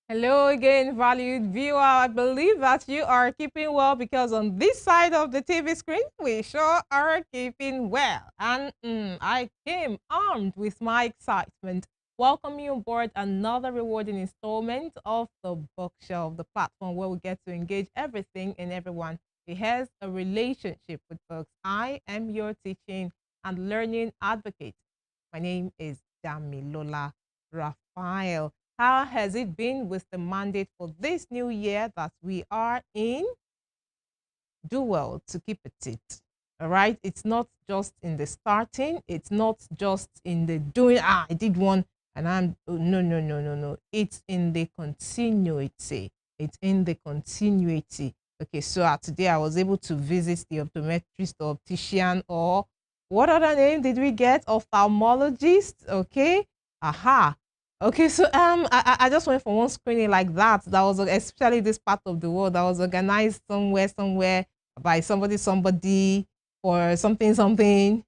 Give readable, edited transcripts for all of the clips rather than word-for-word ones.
Hello again, valued viewer. I believe that you are keeping well because on this side of the TV screen, we sure are keeping well. And I came armed with my excitement. Welcome you on board another rewarding installment of the Bookshelf, the platform where we get to engage everything and everyone who has a relationship with books. I am your teaching and learning advocate. My name is Damilola Raphael. How has it been with the mandate for this new year that we are in? Do well to keep it. All right. It's not just in the starting. It's not just in the doing. I did one and I'm no. It's in the continuity. It's in the continuity. Okay. So today I was able to visit the optometrist or optician, or what other name did we get? Ophthalmologist. Okay. Aha. Okay, so I just went for one screening like that. That was especially this part of the world that was organized somewhere by somebody for something.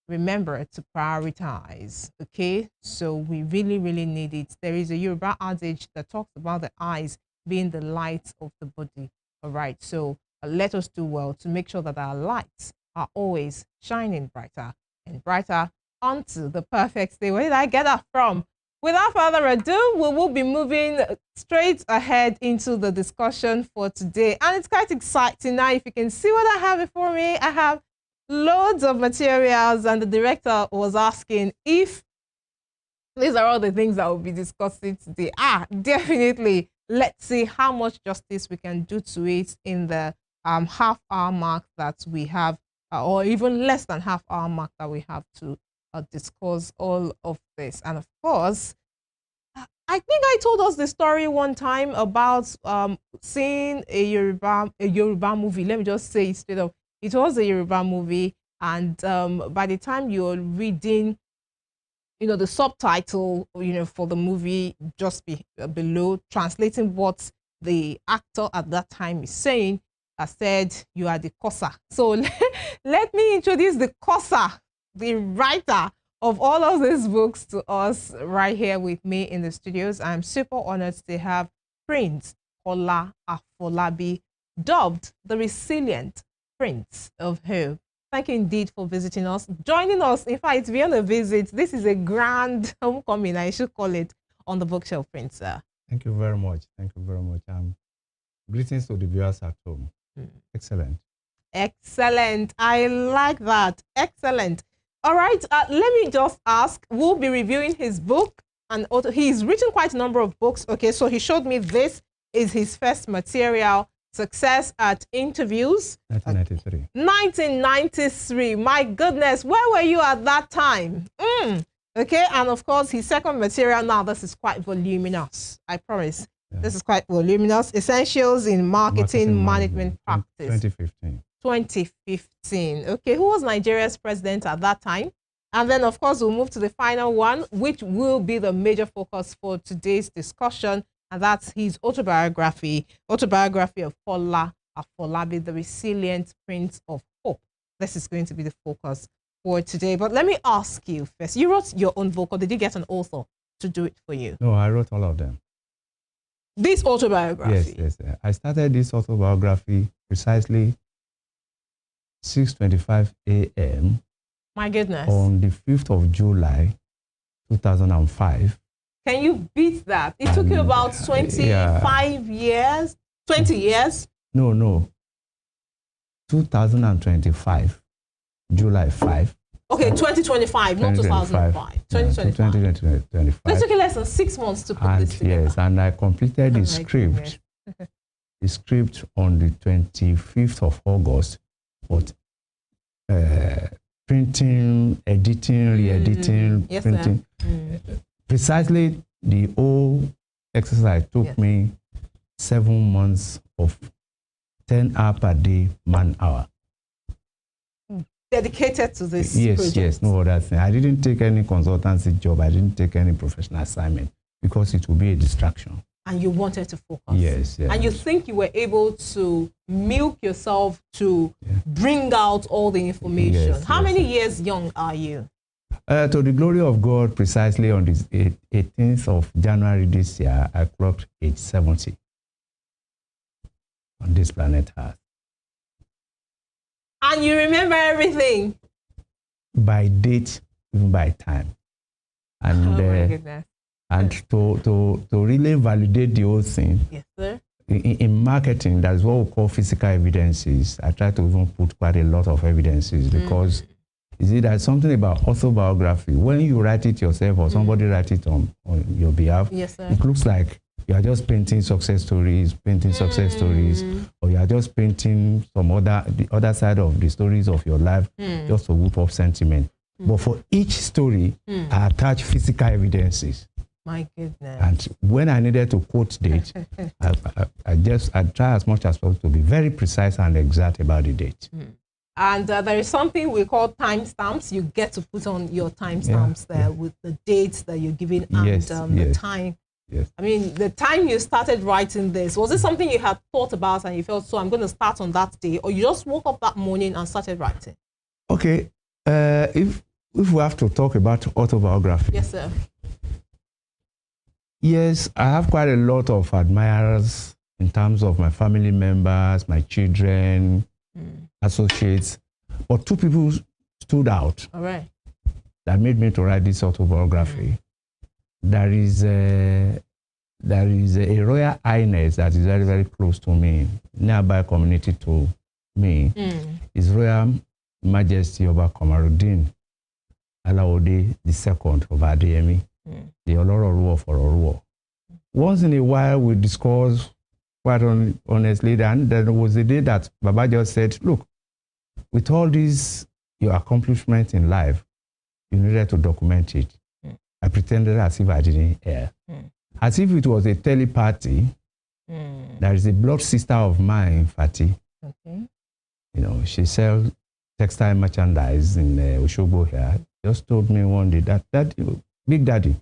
Remember to prioritize. Okay, so we really need it. There is a Yoruba adage that talks about the eyes being the light of the body. All right, so let us do well to make sure that our lights are always shining brighter and brighter onto the perfect day. Where did I get that from? Without further ado, we will be moving straight ahead into the discussion for today. And it's quite exciting now. If you can see what I have before me, I have loads of materials, and the director was asking if these are all the things that we'll be discussing today. Definitely. Let's see how much justice we can do to it in the half-hour mark that we have, or even less than half-hour mark that we have to discuss all of this. And of course, I think I told us the story one time about seeing a Yoruba movie. Let me just say it straight up. It was a Yoruba movie, and by the time you're reading, the subtitle, for the movie just below, translating what the actor at that time is saying, I said, you are the Kosa. So let me introduce the Kosa, the writer of all of these books, to us right here with me in the studios. I'm super honored to have Prince Kola Afolabi, dubbed the Resilient Prince of Hope. Thank you indeed for visiting us, joining us. In fact, it's beyond a visit. This is a grand homecoming, I should call it, on the Bookshelf, Prince. Thank you very much. Thank you very much. Greetings to the viewers at home. Excellent. Excellent. I like that. Excellent. All right. Let me just ask. We'll be reviewing his book, and he's written quite a number of books. Okay, so he showed me this is his first material, Success at Interviews. 1993. 1993. My goodness, where were you at that time? Okay, and of course, his second material now, this is quite voluminous. I promise. Yeah. This is quite voluminous. Essentials in Marketing Management Practice. 2015. 2015. Okay, who was Nigeria's president at that time? And then, of course, we'll move to the final one, which will be the major focus for today's discussion, and that's his autobiography of Kola Afolabi, the Resilient Prince of Hope. This is going to be the focus for today. But let me ask you first, you wrote your own book, or did you get an author to do it for you? No, I wrote all of them. This autobiography? Yes. I started this autobiography precisely 6:25 a.m. My goodness. On the 5th of July, 2005. Can you beat that? It took you about 25 years? 20 years? No. 2025, July 5. Okay, 2025, not 2005. 2025. It took you less than 6 months to put this together. Yes, and I completed the script. The script on the 25th of August. But printing, editing, re-editing, printing. Precisely the whole exercise took me 7 months of 10 hours per day, man hour. dedicated to this project. Yes, no other thing. I didn't take any consultancy job. I didn't take any professional assignment because it would be a distraction. And you wanted to focus. Yes. And you think you were able to milk yourself to bring out all the information. How many years young are you? To the glory of God, precisely on this 18th of January this year, I clocked age 70 on this planet Earth. And you remember everything? By date, even by time. And, oh my goodness. And to really validate the whole thing, yes, sir. In marketing, that's what we call physical evidences. I try to even put quite a lot of evidences because you see, there's something about autobiography. When you write it yourself or somebody write it on your behalf, yes, sir. It looks like you are just painting success stories, or you are just painting the other side of the stories of your life, just to whoop up sentiment. But for each story, I attach physical evidences. My goodness. And when I needed to quote date, I try as much as possible to be very precise and exact about the date. And there is something we call timestamps. You get to put on your timestamps there with the dates that you're giving and the time. Yes. I mean, the time you started writing this, was it something you had thought about and you felt, so I'm going to start on that day, or you just woke up that morning and started writing? Okay. If we have to talk about autobiography. Yes, sir. Yes, I have quite a lot of admirers in terms of my family members, my children, associates. But two people stood out. All right. That made me to write this autobiography. There is a Royal Highness that is very, very close to me, nearby community to me. His Royal Majesty Oba Komarudin Alaude II of Adeyemi, the Olororuo for Oruo. Once in a while, we discuss quite honestly, then there was a day that Baba just said, look, with all these, your accomplishments in life, you needed to document it. I pretended as if I didn't hear. As if it was a telepathy. There is a blood sister of mine, Fati. Okay. You know, she sells textile merchandise in Oshobo here. Just told me one day that Big Daddy,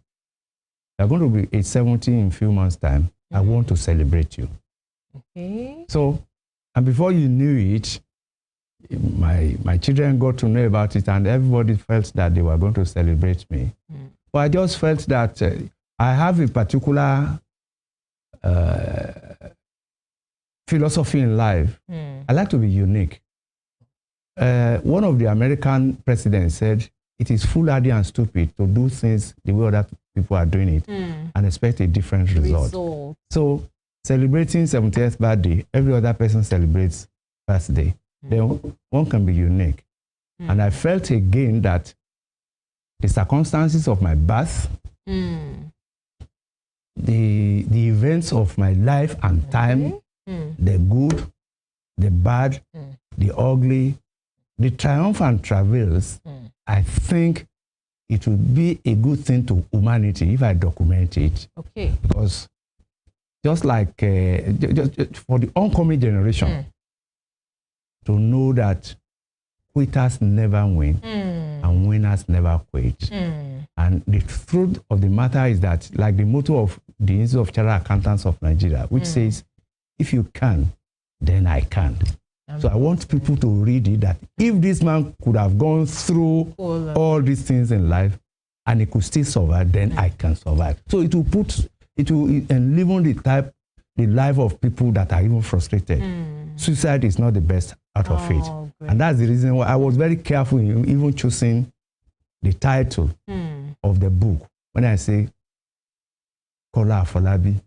you're going to be age 70 in a few months' time. I want to celebrate you. Okay. So, and before you knew it, my children got to know about it, and everybody felt that they were going to celebrate me. But I just felt that I have a particular philosophy in life. I like to be unique. One of the American presidents said, it is foolhardy and stupid to do things the way other people are doing it and expect a different result. So celebrating 70th birthday, every other person celebrates birthday. Then one can be unique. And I felt again that the circumstances of my birth, the events of my life and time, the good, the bad, the ugly, the triumphant travails, I think it would be a good thing to humanity if I document it. Okay. Because just like just for the oncoming generation to know that quitters never win and winners never quit. And the truth of the matter is that, like the motto of the Institute of Chartered Accountants of Nigeria, which says, if you can, then I can. So I want people to read it, that if this man could have gone through all these things in life and he could still survive, then I can survive. So it will enliven the life of people that are even frustrated. Suicide is not the best out of it. Great. And that's the reason why I was very careful in even choosing the title of the book. When I say Kola Afolabi,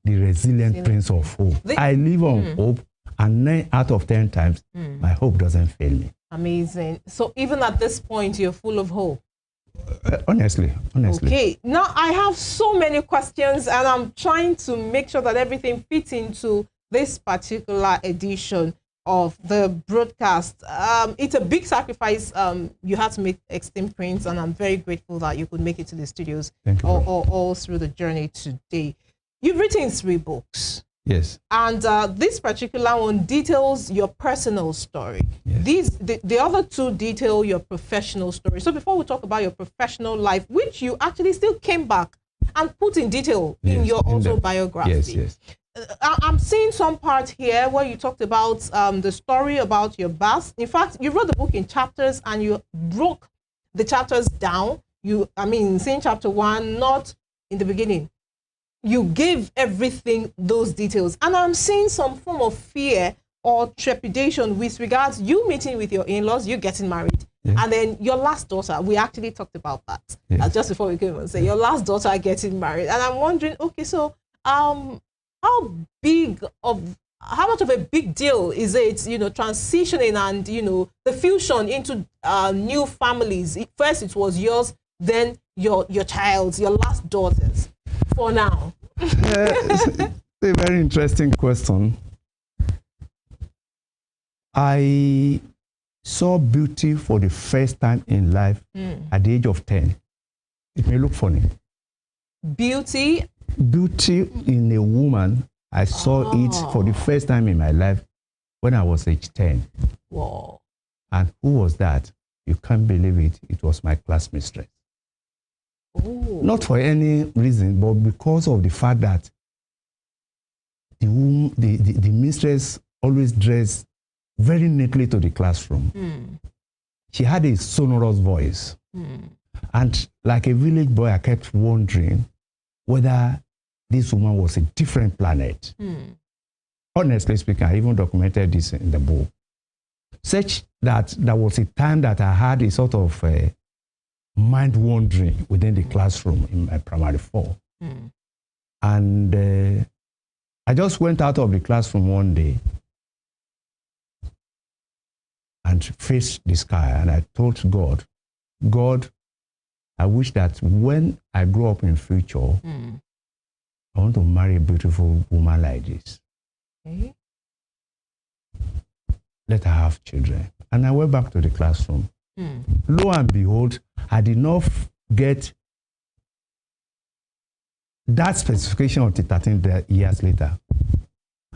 the Resilient Prince of Hope. I live on hope, and 9 out of 10 times, my hope doesn't fail me. Amazing. So even at this point, you're full of hope. Honestly. Okay. Now, I have so many questions, and I'm trying to make sure that everything fits into this particular edition of the broadcast. It's a big sacrifice you had to make, Esteemed Prince, and I'm very grateful that you could make it to the studios all through the journey today. You've written 3 books. Yes. And this particular one details your personal story. Yes. The other two detail your professional story. So before we talk about your professional life, which you actually still came back and put in detail in your autobiography. Yes, yes. I'm seeing some part here where you talked about the story about your birth. In fact, you wrote the book in chapters and you broke the chapters down. Seeing chapter 1, not in the beginning. You gave everything those details. And I'm seeing some form of fear or trepidation with regards you meeting with your in-laws, you getting married. Yeah. And then your last daughter, we actually talked about that just before we came and say your last daughter getting married. And I'm wondering, okay, so how much of a big deal is it, transitioning and, the fusion into new families? First it was yours, then your child's, your last daughter's. For now. It's a very interesting question. I saw beauty for the first time in life at the age of 10. It may look funny. Beauty? Beauty in a woman, I saw it for the first time in my life when I was age 10. Wow. And who was that? You can't believe it. It was my class mistress. Ooh. Not for any reason, but because of the fact that the mistress always dressed very neatly to the classroom. She had a sonorous voice. And like a village boy, I kept wondering whether this woman was a different planet. Honestly speaking, I even documented this in the book. Such that there was a time that I had a sort of mind wandering within the classroom in my primary 4. And I just went out of the classroom one day and faced the sky, and I told God, God, I wish that when I grow up in future, I want to marry a beautiful woman like this. Okay. Let her have children. And I went back to the classroom. Lo and behold, I did not get that specification until 13 years later.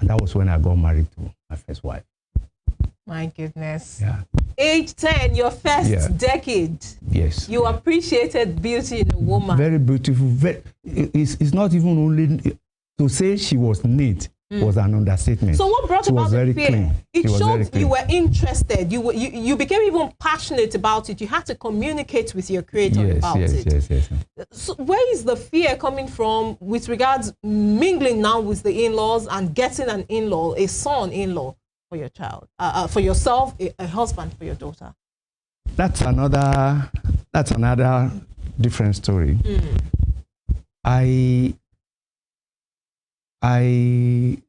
And that was when I got married to my first wife. My goodness. Yeah. Age 10, your first decade. Yes. You appreciated beauty in a woman. Very beautiful. It's not even only to say she was neat. Was an understatement. So what brought about the fear? Clean. It showed you were interested. You became even passionate about it. You had to communicate with your creator about it. Yes. So where is the fear coming from with regards mingling now with the in-laws and getting an in-law, a son-in-law for your child, for yourself, a husband for your daughter? That's another different story.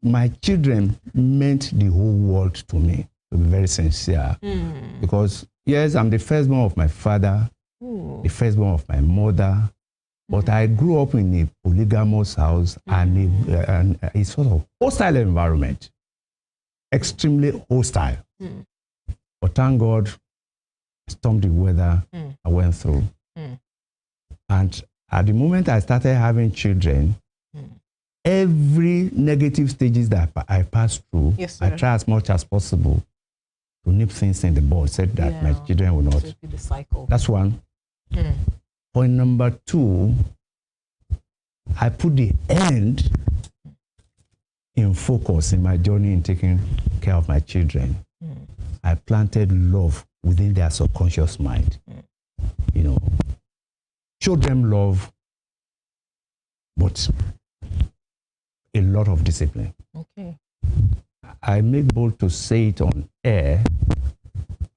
My children meant the whole world to me, to be very sincere. Because, yes, I'm the firstborn of my father, the firstborn of my mother, but I grew up in a polygamous house and a sort of hostile environment, extremely hostile. But thank God, I stormed the weather I went through. And at the moment I started having children, every negative stages that I passed through, I try as much as possible to nip things in the bud, said that my children will not. The cycle. That's one. Point number 2, I put the end in focus in my journey in taking care of my children. I planted love within their subconscious mind. Show them love, but a lot of discipline. Okay. I make bold to say it on air.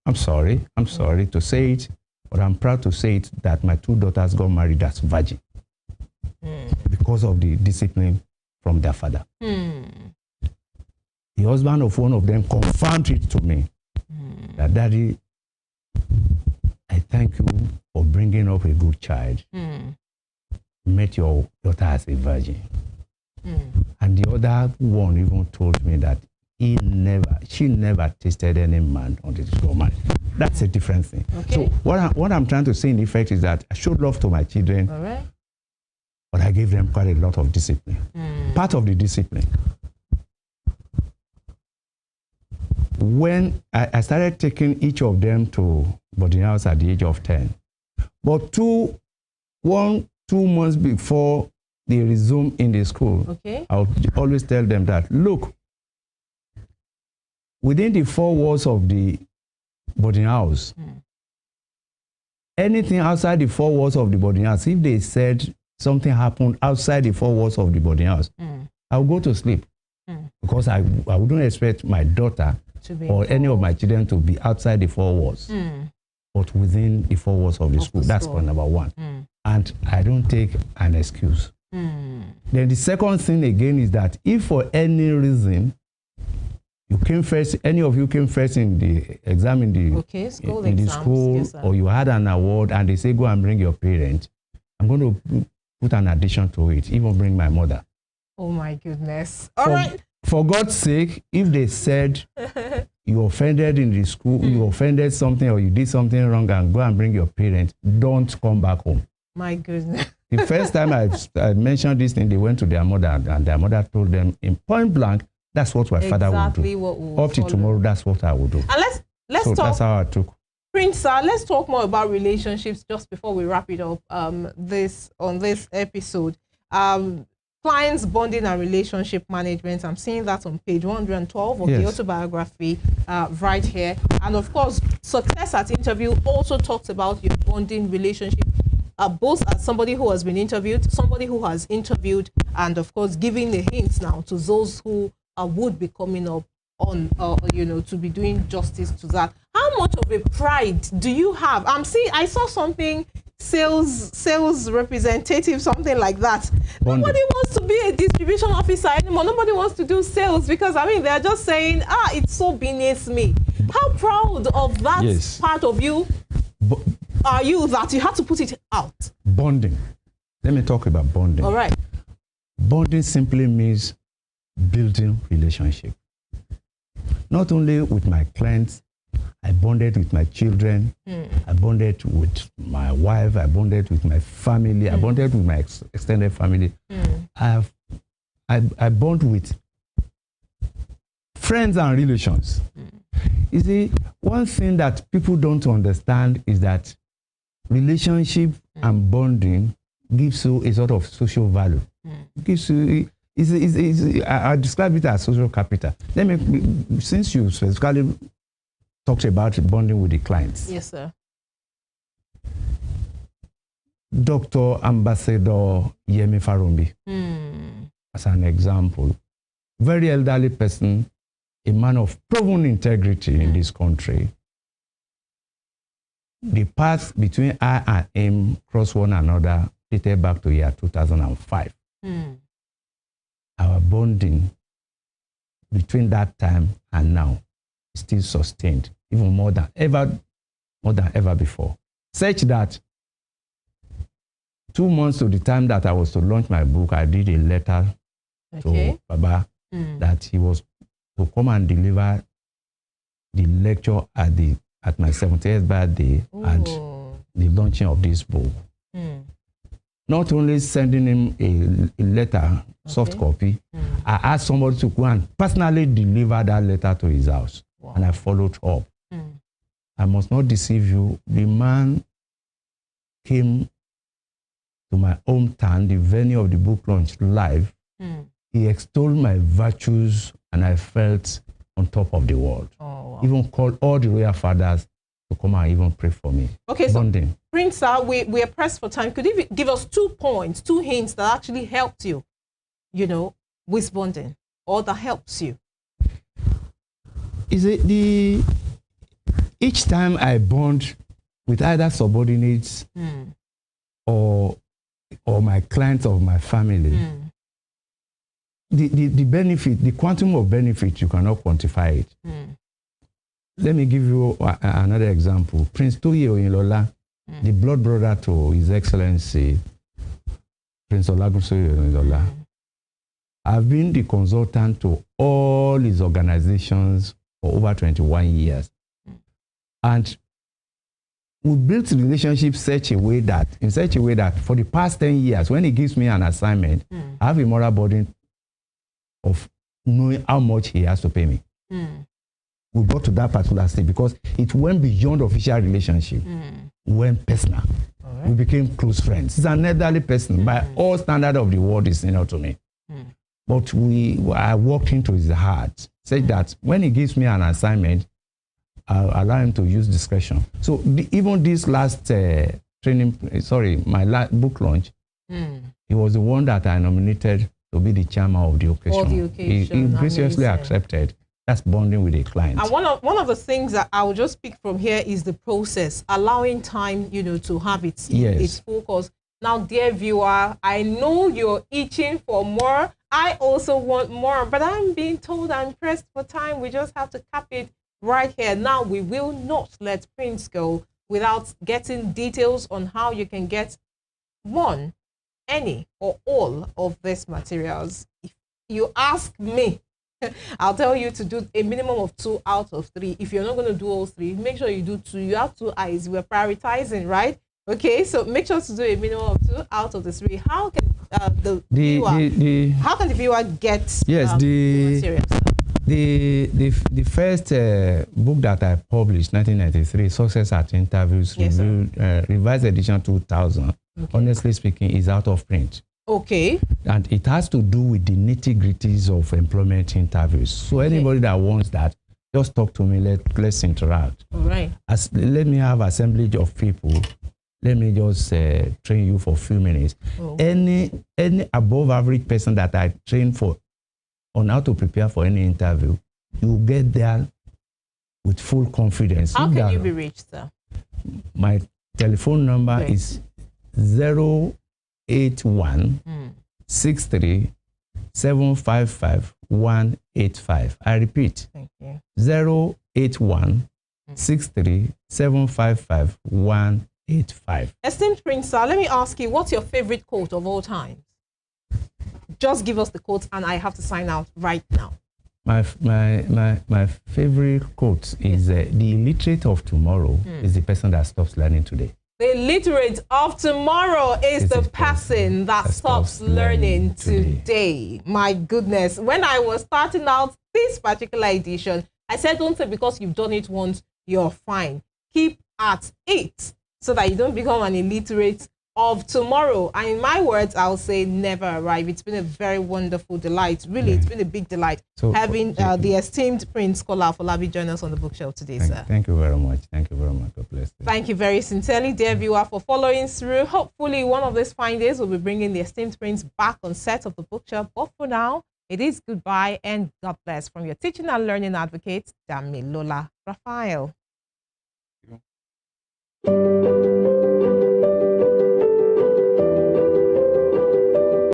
I'm sorry to say it, but I'm proud to say it that my 2 daughters got married as virgin because of the discipline from their father. The husband of one of them confirmed it to me that, Daddy, I thank you for bringing up a good child. Met your daughter as a virgin. And the other one even told me that she never tasted any man until she got married. That's a different thing. Okay. So what I'm trying to say in effect is that I showed love to my children, but I gave them quite a lot of discipline. Part of the discipline when I started taking each of them to boarding house at the age of 10. But 2 months before they resume in the school, okay, I would always tell them that, look, within the 4 walls of the boarding house, anything outside the 4 walls of the boarding house, if they said something happened outside the 4 walls of the boarding house, I would go to sleep. Because I wouldn't expect my daughter or any of my children to be outside the 4 walls, but within the 4 walls of the school. That's point number 1. And I don't take an excuse. Then the second thing again is that if for any reason you came first, any of you came first in the exam in the school, yes, or you had an award and they say go and bring your parents, I'm going to put an addition to it, even bring my mother. Oh my goodness. All right. For God's sake, if they said you offended in the school, you offended something or you did something wrong and go and bring your parents, don't come back home. My goodness. The first time I mentioned this thing, they went to their mother and their mother told them in point blank, that's what my father would do. What up to tomorrow, that's what I would do. And let's so talk. That's how I took. Prince, let's talk more about relationships just before we wrap it up. On this episode, clients bonding and relationship management. I'm seeing that on page 112 of the autobiography right here. And of course, success at interview also talks about your bonding relationship, both as somebody who has been interviewed, somebody who has interviewed, and of course, giving the hints now to those who would be coming up on, to be doing justice to that. How much of a pride do you have? I saw something, sales representative, something like that. Bonding. Nobody wants to be a distribution officer anymore. Nobody wants to do sales because, they're just saying, it's so beneath me. How proud of that part of you are you that you had to put it out? Bonding. Let me talk about bonding. All right. Bonding simply means building relationship. Not only with my clients, I bonded with my children, I bonded with my wife, I bonded with my family, I bonded with my extended family. I bond with friends and relations. You see, one thing that people don't understand is that relationship and bonding gives you a sort of social value. Gives you, I describe it as social capital. Since you specifically talked about bonding with the clients. Yes, sir. Dr. Ambassador Yemi Farumbi, as an example, very elderly person, a man of proven integrity in this country. The path between I and him crossed one another dated back to year 2005. Our bonding between that time and now is still sustained, even more than ever before. Such that 2 months to the time that I was to launch my book, I did a letter to Baba that he was to come and deliver the lecture at my 70th birthday and the launching of this book. Not only sending him a letter, soft copy, I asked somebody to go and personally deliver that letter to his house. And I followed up. I must not deceive you. The man came to my hometown, the venue of the book launch, live. He extolled my virtues and I felt on top of the world. Even called all the royal fathers to come and even pray for me. Okay, bonding. So Prince, we are pressed for time. Could you give us 2 points, 2 hints that actually helped you, with bonding, or that helps you? Is it each time I bond with either subordinates or my clients of my family, the benefit, the quantum of benefit, you cannot quantify it. Let me give you another example. Prince Toye Oyinlola, the blood brother to His Excellency Prince Olagunsoye Oyinlola. I've been the consultant to all his organizations for over 21 years. And we built relationships in such a way that for the past 10 years, when he gives me an assignment, I have a moral burden of knowing how much he has to pay me. we got to that particular stage because it went beyond official relationship. It went personal. We became close friends. He's an elderly person. By all standard of the world, is senior to me. But I walked into his heart, said that when he gives me an assignment, I'll allow him to use discretion. So even this last my book launch, he was the one that I nominated to be the chairman of the occasion. He graciously accepted. That's bonding with a client. And one of the things that I will just pick from here is the process, allowing time, to have its focus. Now, dear viewer, I know you're itching for more. I also want more, but I'm being told I'm pressed for time. We just have to cap it right here. Now, we will not let Prince go without getting details on how you can get one, any, or all of these materials. If you ask me, I'll tell you to do a minimum of 2 out of 3. If you're not going to do all 3, make sure you do 2. You have 2 eyes. We're prioritizing, right? Okay, so make sure to do a minimum of 2 out of the 3. How can the viewer get the materials? The first book that I published, 1993, Success at Interviews, revised edition 2000, honestly speaking, is out of print. Okay. And it has to do with the nitty-gritties of employment interviews. So anybody that wants that, just talk to me, let's interact. All right. Let me have assemblage of people. Let me just train you for a few minutes. Any above average person that I train for on how to prepare for any interview, you get there with full confidence. How can you be reached, sir? My telephone number is 081 63 755 185. I repeat. Thank you. 081 63 755 185. Esteemed Prince, sir, let me ask you, what's your favorite quote of all time? Just give us the quote, and I have to sign out right now. My favorite quote is the illiterate of tomorrow is the person that stops learning today. The illiterate of tomorrow is the person that stops learning today. My goodness. When I was starting out this particular edition, I said, don't say because you've done it once, you're fine. Keep at it so that you don't become an illiterate of tomorrow. And in my words, I'll say never arrive. It's been a very wonderful delight. Really, it's been a big delight having the esteemed Prince Kola Afolabi join us on the bookshelf today, sir. Thank you very much. Thank you very much. God bless you. Thank you very sincerely, dear viewer, for following through. Hopefully, one of these fine days we'll be bringing the esteemed Prince back on set of the bookshelf. But for now, it is goodbye and God bless from your teaching and learning advocate, Damilola Raphael.